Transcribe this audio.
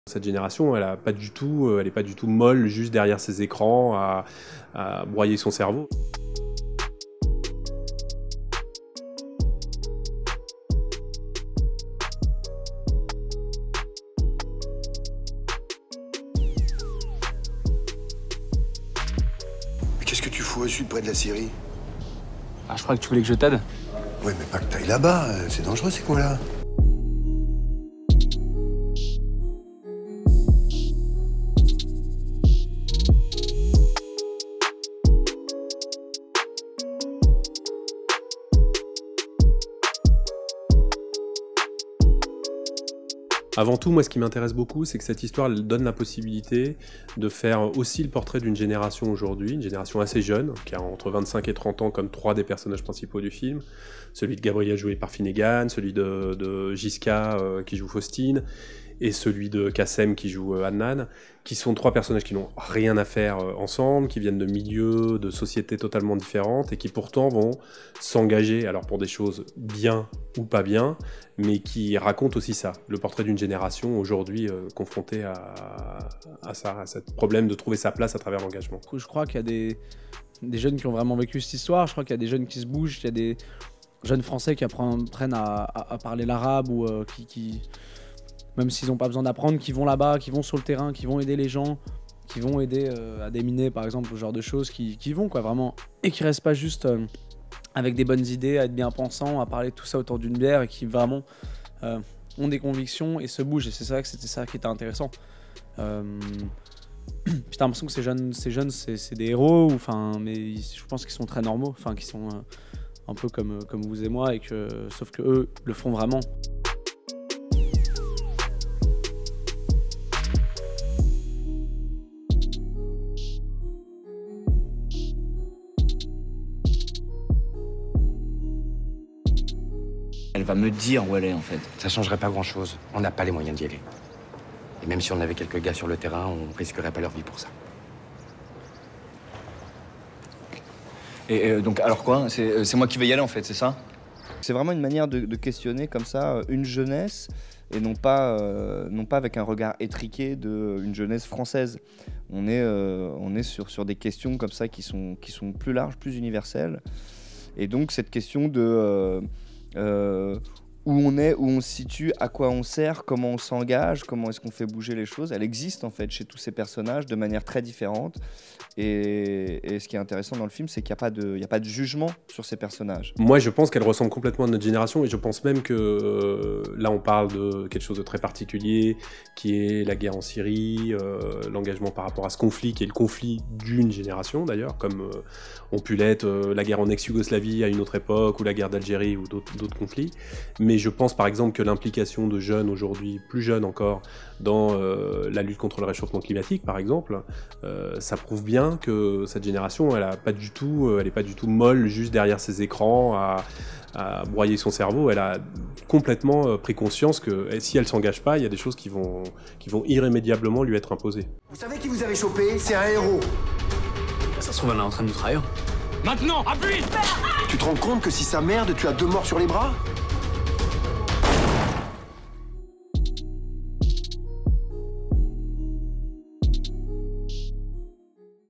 Cette génération, elle est pas du tout molle juste derrière ses écrans à broyer son cerveau. Mais qu'est-ce que tu fous au sud près de la Syrie? Ah, je crois que tu voulais que je t'aide. Ouais, mais pas que t'ailles là-bas, c'est dangereux ces coins-là. Avant tout, moi, ce qui m'intéresse beaucoup, c'est que cette histoire elle donne la possibilité de faire aussi le portrait d'une génération aujourd'hui, une génération assez jeune, qui a entre 25 et 30 ans comme trois des personnages principaux du film. Celui de Gabriel joué par Finnegan, celui de Giska qui joue Faustine, et celui de Kassem qui joue Adnan, qui sont trois personnages qui n'ont rien à faire ensemble, qui viennent de milieux, de sociétés totalement différentes, et qui pourtant vont s'engager, alors pour des choses bien ou pas bien, mais qui racontent aussi ça, le portrait d'une génération aujourd'hui confrontée à ce problème de trouver sa place à travers l'engagement. Je crois qu'il y a des jeunes qui ont vraiment vécu cette histoire, je crois qu'il y a des jeunes qui se bougent, il y a des jeunes Français qui apprennent à parler l'arabe ou qui même s'ils n'ont pas besoin d'apprendre, qui vont là-bas, qui vont sur le terrain, qui vont aider les gens, qui vont aider à déminer par exemple, ce genre de choses, qui vont quoi vraiment, et qui restent pas juste avec des bonnes idées, à être bien pensants, à parler de tout ça autour d'une bière, et qui vraiment ont des convictions et se bougent, et c'est vrai que c'était ça qui était intéressant. Puis t'as l'impression que ces jeunes c'est des héros, mais je pense qu'ils sont très normaux, qu'ils sont un peu comme vous et moi, sauf que eux le font vraiment. Elle va me dire où elle est en fait. Ça changerait pas grand-chose. On n'a pas les moyens d'y aller. Et même si on avait quelques gars sur le terrain, on risquerait pas leur vie pour ça. Et donc alors quoi? C'est moi qui vais y aller en fait, c'est ça? C'est vraiment une manière de questionner comme ça une jeunesse et non pas avec un regard étriqué d'une jeunesse française. On est sur des questions comme ça qui sont plus larges, plus universelles. Et donc cette question de où on est, où on se situe, à quoi on sert, comment on s'engage, comment est-ce qu'on fait bouger les choses, elle existe en fait chez tous ces personnages de manière très différente. Et ce qui est intéressant dans le film, c'est qu'il n'y a pas de jugement sur ces personnages. Moi, je pense qu'elle ressemble complètement à notre génération, et je pense même que là, on parle de quelque chose de très particulier, qui est la guerre en Syrie, l'engagement par rapport à ce conflit, qui est le conflit d'une génération d'ailleurs, comme ont pu l'être la guerre en ex-Yougoslavie à une autre époque, ou la guerre d'Algérie, ou d'autres conflits. Mais je pense par exemple que l'implication de jeunes aujourd'hui, plus jeunes encore, dans la lutte contre le réchauffement climatique par exemple, ça prouve bien que cette génération, elle est pas du tout molle juste derrière ses écrans à broyer son cerveau. Elle a complètement pris conscience que si elle s'engage pas, il y a des choses qui vont irrémédiablement lui être imposées. Vous savez qui vous avez chopé? C'est un héros. Ça se trouve, elle est en train de nous trahir. Maintenant, appuie! Tu te rends compte que si ça merde, tu as 2 morts sur les bras?